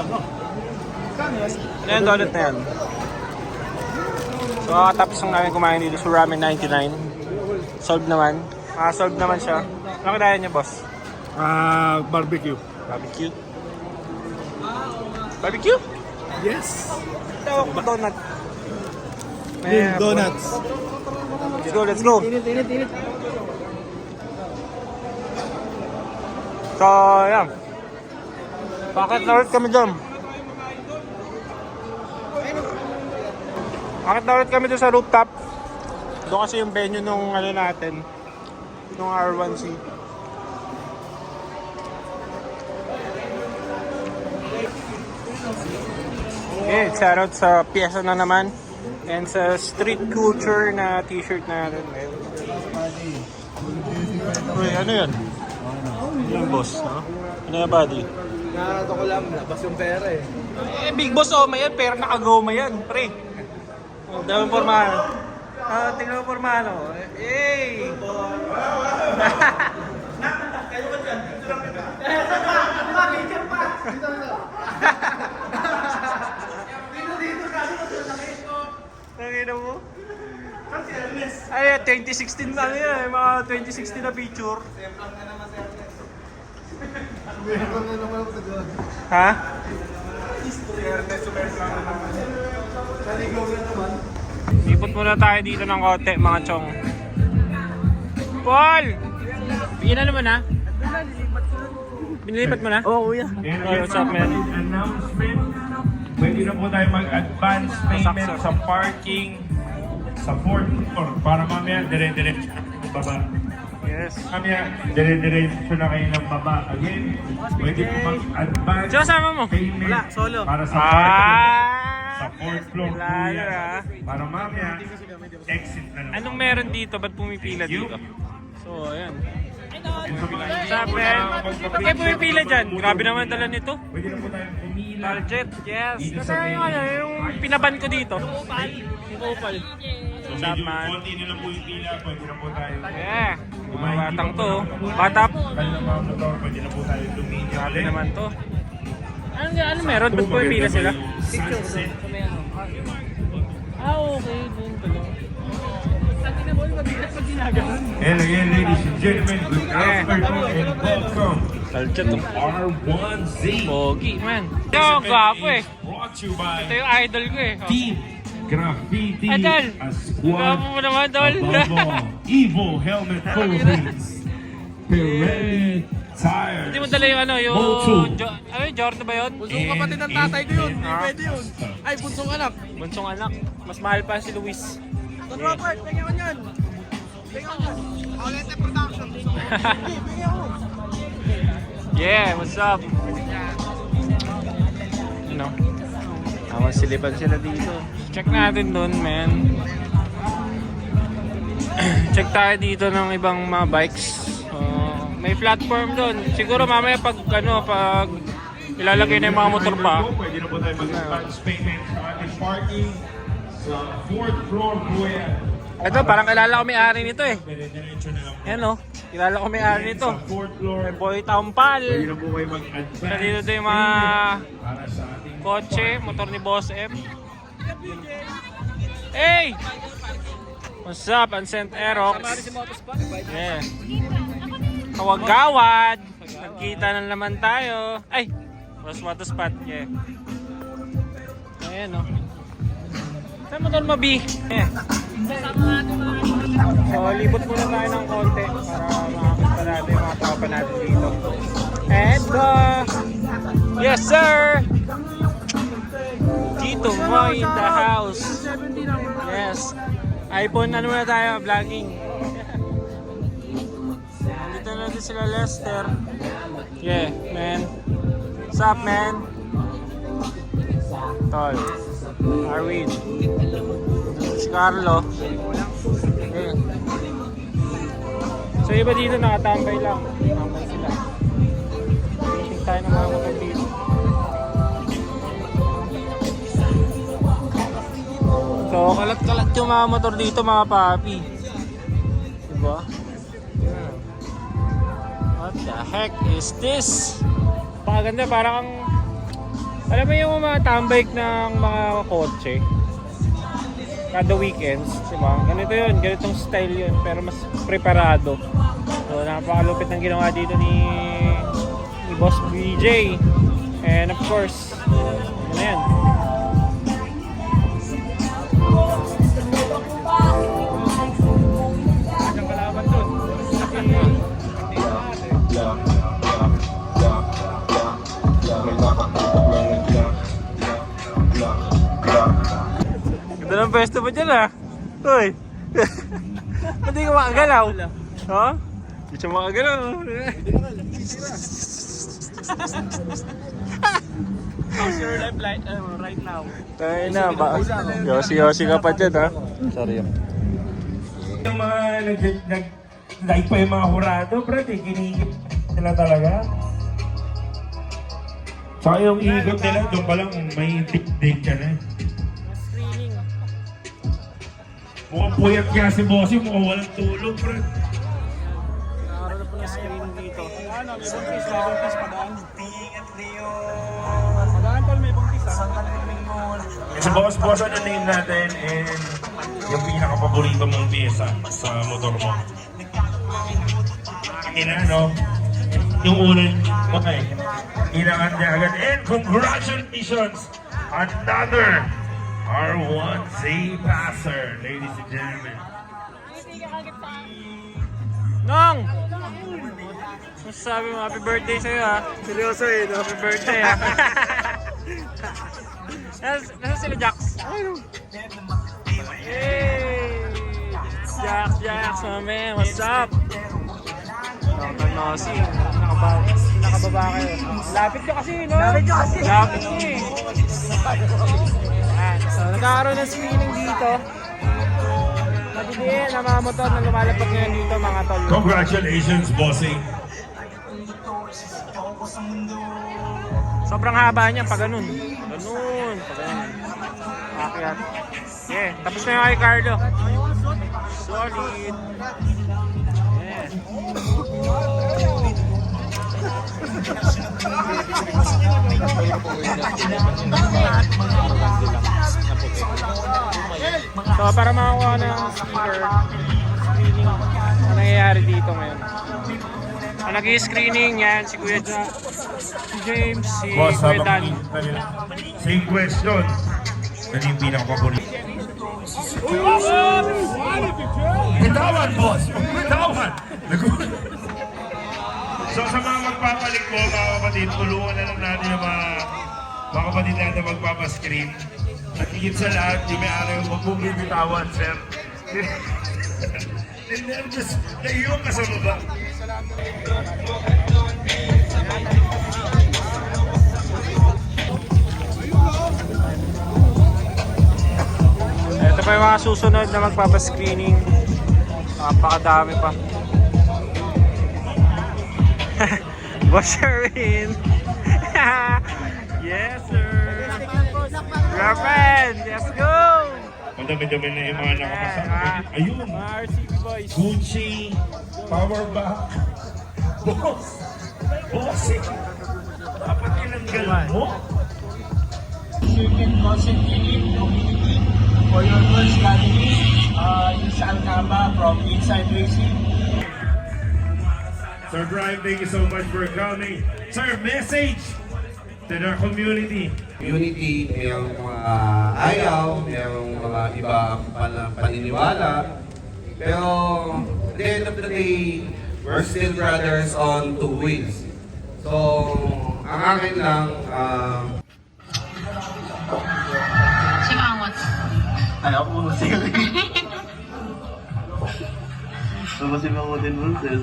Ano yung donut na yan? So, tapos lang namin kumain dito sa Ramen 99. Solved naman. Solved naman siya. Ano kaya niya, boss? Barbecue. Barbecue? Barbecue? Yes. Tawag ko donut. Donuts. Let's go, let's go. Init. So, yan. Bakit na ulit kami doon? Bakit na ulit kami doon sa rooftop? Doon kasi yung venue nung ano natin. Nung R1C. Okay, shoutout sa piyesa na naman. And sa street culture na t-shirt natin. Uy, ano yan? Yung boss, no? Ano yung buddy? Nakarato ko lang, labas yung pera eh. Big boss, oh, may yan. Pero nakagoma yan, pre. Oh, dami pormahan. Tingnan mo pormahan, oh. Hey! Kayo ba dyan? Nakita mo? Ay, 2016 na yan. Mga 2016 na picture. Ha? Ipot muna tayo dito ng konti, mga chong. Paul! Bigyan na naman, ha? Binilipat mo na? Oo, kuya. Oh, what's up, man? Announcement. Pwede na po tayo mag-advance payment sa parking sa fourth floor para mamaya dire-diretso na baba. Yes. Mamaya dire-diretso na kayo ng baba. Again, pwede po mag-advance Sino kasama mo? payment Wala, solo. para sa parking sa fourth floor po Lalo, yan. ah. Para mamaya exit na naman. Anong meron dito? Ba't pumipila dito? So, ayan. What's up, man? Ba't kayo pumipila dyan? Grabe naman dala nito. Pwede na po tayong pumila. Target, yes. Dito Kasi sa may- yung, ano, yung pinaban ko dito. Yung opal. So What's up, medyo man? konti na lang po yung pila. Pwede na po tayo. Yeah. Mga batang to. Bata. Kanilang mga motor, pwede na po tayo luminya Grabe ulit. naman to. Ano meron? Ba't pumipila sila? Sunset. Okay. Doon pala. And again, ladies and gentlemen, good afternoon and welcome Target to to. R1Z. Pogi, man. Yo, gwapo eh. Brought to you by Ito yung idol ko eh. Team Graffiti, Idol. a Gwapo mo squad naman, Dol. above all. Evil Helmet Philippines. Pirelli Tires. Hindi mo dala yung ano, yung... Motu. Ano yung Jordan ba yun? Bunsong kapatid ng tatay ko yun. Hindi Ah. pwede yun. Ay, bunsong anak. Bunsong anak. Mas mahal pa si Luis. Don Robert, tingnan ko yan. Tingnan ko. Paulete Production. Tingnan ko. Yeah, what's up? You know, awan silipan sila dito. Check natin doon, man. Check tayo dito ng ibang mga bikes. May platform doon. Siguro mamaya pag ilalagay na yung mga motor pa. Pwede na po tayo mag-advance payment sa ating parking sa fourth floor po yan. Ito, parang kilala ko may-ari nito eh. Dire-diretso na lang po. Yan o, kilala ko may-ari nito. Sa fourth floor, May Boy Tampal. pwede na po kayo mag-advance Sa dito yung mga para sa ating kotse, motor ni Boss M. Hey! What's up, Unsent Aerox? Yeah. Kawag-gawad. Nagkita na naman tayo. Ay! Boss Motospot. Yeah. Ayan o. Saan mo doon mabi? Yeah. So, libot muna tayo ng konti para makakita natin yung mga tropa natin dito. And yes sir! Dito mo in the house. Yes. iPhone ano muna tayo, vlogging. Nandito na din sila Lester. Yeah, man. What's up, man? Tol. Arwin. Si Carlo. Yeah. So iba dito nakatambay lang. Tambay sila. Waiting tayo ng mga motor dito. So kalat-kalat yung mga motor dito mga papi. Diba? What the heck is this? Pakaganda, parang Alam mo yung mga tambike ng mga kotse? Kada weekends, diba? Ganito yun, ganitong style yun, pero mas preparado. So, napakalupit ng ginawa dito ni Boss BJ. And of course, ano yan? Ang kalaban dun. Ganda ng pwesto mo dyan ah. Uy. Hindi ka makagalaw. Ha? Hindi siya makagalaw. How's your life like, right now? Tayo na ba? Yosi ka pa dyan ha. Sorry. Yung mga nag-like pa yung mga hurado, brad, eh, kinigit nila talaga. Saka yung ikot nila, doon pa lang may dig ka na. Screening. Mukhang puyat kaya si Bossy, mukhang walang tulog, brad. Nakaroon na po ng screening dito. Ano, may buntis padaan. Padaan tol, may buntis ha. Sa boss ano name natin and yung pinaka-paborito mong pyesa sa motor mo. Ina, no? Yung ulan, okay. Inangan niya agad. And congratulations! Another R1Z passer, ladies and gentlemen. Nong! Masasabi mo, happy birthday sa'yo ha. Seryoso eh, no? Happy birthday ha. Nasa sila Jax? Hey! Jax, my man, what's up? Dr. Nossi, nakababa kayo. Lapit nyo kasi, no? Lapit nyo eh. Ayan, so nagkakaroon ng screening dito. Madidiin ang mga motor na lumalapag ngayon dito mga tol. Congratulations, Bossy. Sobrang haba niya pag ganun. Ganun, pag ganun. Akyat. Yeah, tapos na yung kay Carlo. Solid. Yeah. So para makakuha ng sticker, screening, ang nangyayari dito ngayon. Ang nag-i-screening yan, si Kuya si James, si Boss, Kuya Dan. same question. Ano yung pinaka-paborito? Bitawan, boss! Bitawan! So sa mga magpapalit po, mga kapatid, tulungan na lang natin yung mga kapatid natin magpapascreen. At higit sa lahat, yung may-ari yung magbubitawan, sir. Nervous, naiyon ka sa baba. Ito pa yung mga susunod na magpapascreening. Napakadami pa. Boss Sherwin! Yes, sir! Girlfriend! Let's go! Ang dami-dami na yung mga nakapasama. Ayun! Mga RCB boys. Gucci, Powerback, Boss! Bossy! Dapat tinanggal mo? Circuit Concept Unit Community for your first strategy. Use Alcamba from Inside Racing. Sir Brian, thank you so much for coming. Sir, message to the community. Community, mayroong mga ayaw, mayroong mga iba paniniwala. Pero at the end of the day, we're still brothers on two wheels. So, ang akin lang, Simangot. Ayaw ko mo siya. Tapos mo din mo siya.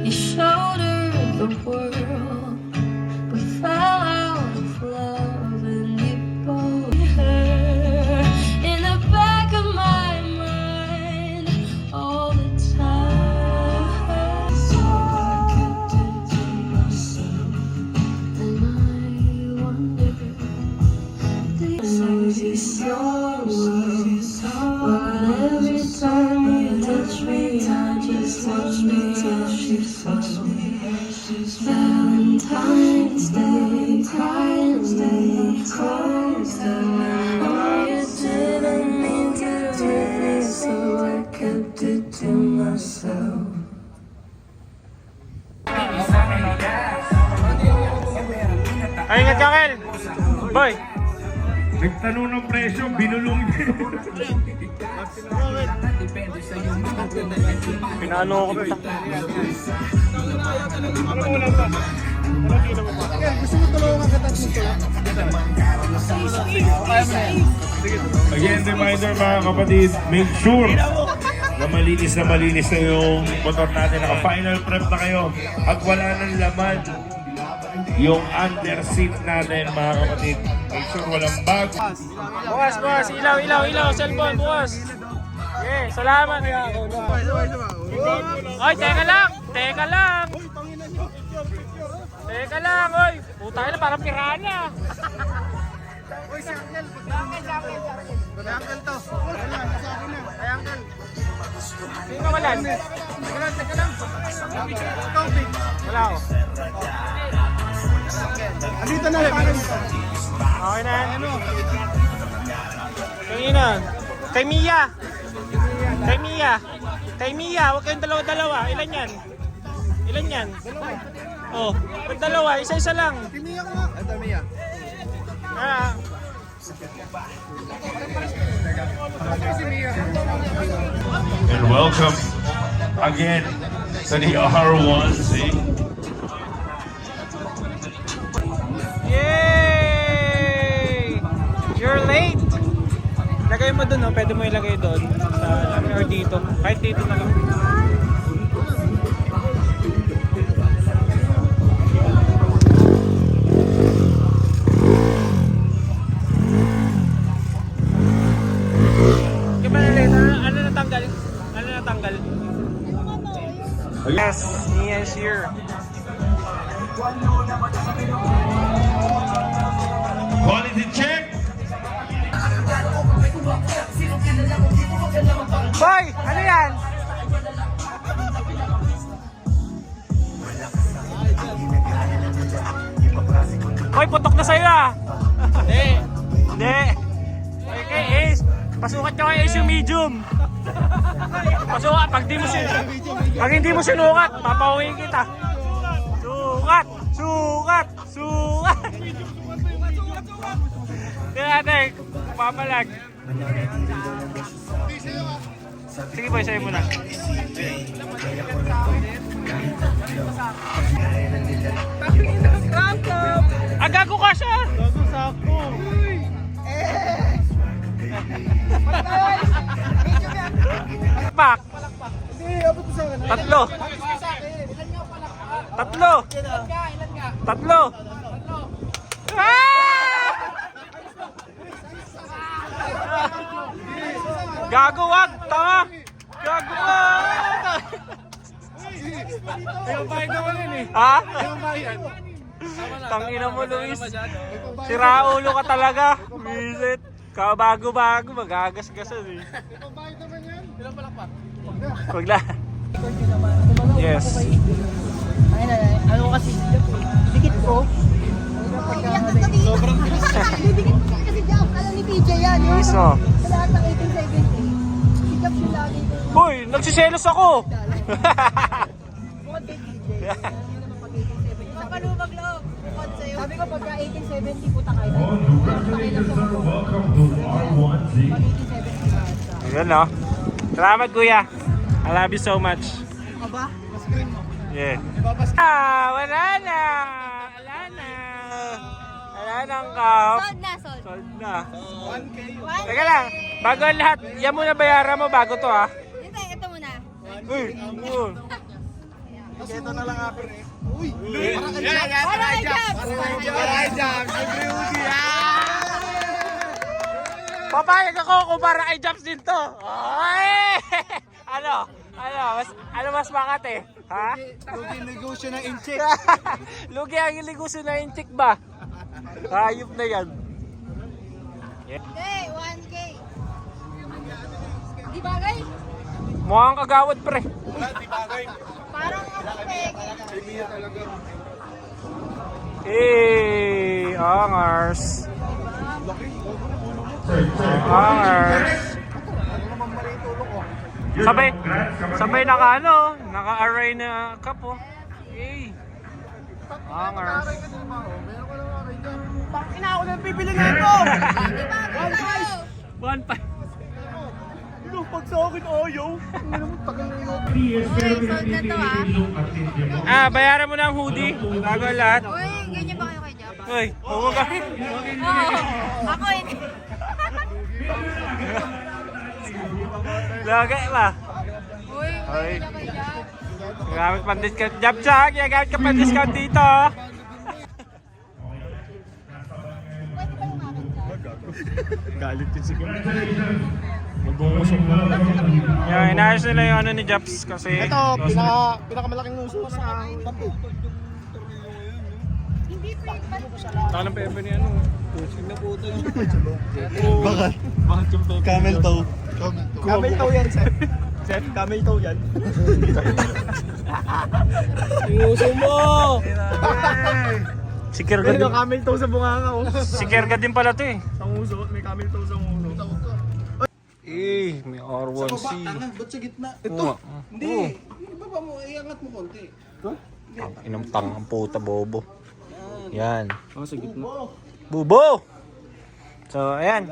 You showed her the world, but fell out of love, and you both her in the back of my mind all the time. your words. But every time you touch me, I just wonder if you felt me. Valentine's Day, crying day, close down. I know you didn't mean to hurt me, so I kept it to myself. Ay, ingat ka, Kel! Boy! Nagtanong ng presyo, binulong niya. Pinaano ko pa. Again, reminder mga kapatid, make sure na malinis na yung motor natin. Naka-final prep na kayo at wala nang laman yung under seat natin mga kapatid. Make sure walang bag. Bukas! Ilaw! Cellphone, bukas! Yeah, salamat! Oy, teka lang! Oy! Putay na, parang pirana! Sino walan? Wala ako. Andito na yung pangalan. Okay na. Kanina. Kay Mia, huwag kayong dalawa-dalawa. Ilan yan? Oh, pag dalawa, isa-isa lang. Timiya ko nga. Ito, Mia. Ah. And welcome again to the R1C. Yay! You're late! Lagay mo dun, no? Pwede mo ilagay doon. Sa or dito. Kahit dito na lang. Ano natanggal? Yes, Mia is here. Quality check. Boy! Ano yan? Boy, putok na sa'yo ah! Hindi! Okay, Ace! Pasukat ka kay Ace yung medium! Pasukat! Pag hindi mo sinukat, papauwiin kita! Sukat! Tingnan, papalag! Sige boy, sa'yo muna. Agago ka siya! Pak! Tatlo! Gago, wag! Tama! Gago ka! Yung bayad naman yun eh. Ha? Yung bayad. Tangina mo, Luis. Siraulo ka talaga. Visit. Kabago-bago, magagasgasan eh. Yung bayad naman yan. Ilang palakpak? Wag na. Yes. Ano kasi, dikit ko. Sobrang Dikit ko kasi Jack, alam ni PJ yan. Yung Mismo. sa lahat ng 1870. Si Jack yung lagi ko. Boy, nagsiselos ako. Bukod kay PJ. Kapalubag loob. Bukod sa'yo. Sabi ko pagka 1870 puta kayo. Congratulations, sir. Welcome to R1C. 1870 Ayan no. Salamat kuya. I love you so much. Aba? Yeah. Wala na. Wala nang cup. Sold. Sold na. 1K. Teka lang. Bago ang lahat, yan muna bayaran mo bago to ha. Ito muna. Uy. Ito na lang after eh. Uy! Para kay Jobs! Ay, Jam! Siyempre, Udi! Papayag ako kung para kay Jobs din to. Ay! Ano mas makate? Ha? Lugi negosyo ng incheck. Lugi ang iligusyo na inchik ba? Hayop na yan. Hey, 1K! Di bagay? Mukhang kagawad pre. Parang ano peke. Eh, angars. Angars. Sabay naka-array na cup oh. Eh. Angars. Ina ako na pipili na ito. One pa. Yung pag sa akin, ayaw. Tagal na yun. 3 years pero pinipili yung artist niyo. Bayaran mo na ang hoodie bago ang lahat. Uy, ganyan ba kayo kay Jab? Uy, huwag ka. Oo. Ako hindi. Lagay ba? Uy, Ay. ganyan kay Jab. Gamit pang discount. Jab siya, gagamit ka pang discount dito. Pwede ba yung akin Jab? Galit yun si Kim. Yan, inayos nila yung ano ni Japs kasi... Ito, pinakamalaking uso sa tapo. Hindi pwede. Taka ng pepe ni ano. Bakit? Bakit yung pepe? Camel toe. Camel toe yan, Seth. Seth, camel toe yan. Uso mo! Si Kirga Pero din. camel toe sa bunganga, oh. Si Kirga din pala to eh. Sa uso, may camel toe sa uso. Eh, may R1C. Ba't sa gitna? Ito. Hindi. Ibaba mo, iangat mo konti. Inang tangang puta, bobo. Yan. Oh, sa gitna. Bubo! So, ayan.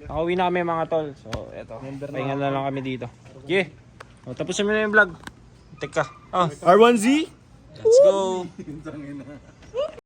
Nakauwi na kami mga tol. So, eto. Pahinga na lang kami dito. Okay. O, tapusin mo na yung vlog. Teka. Oh, R1Z? let's go.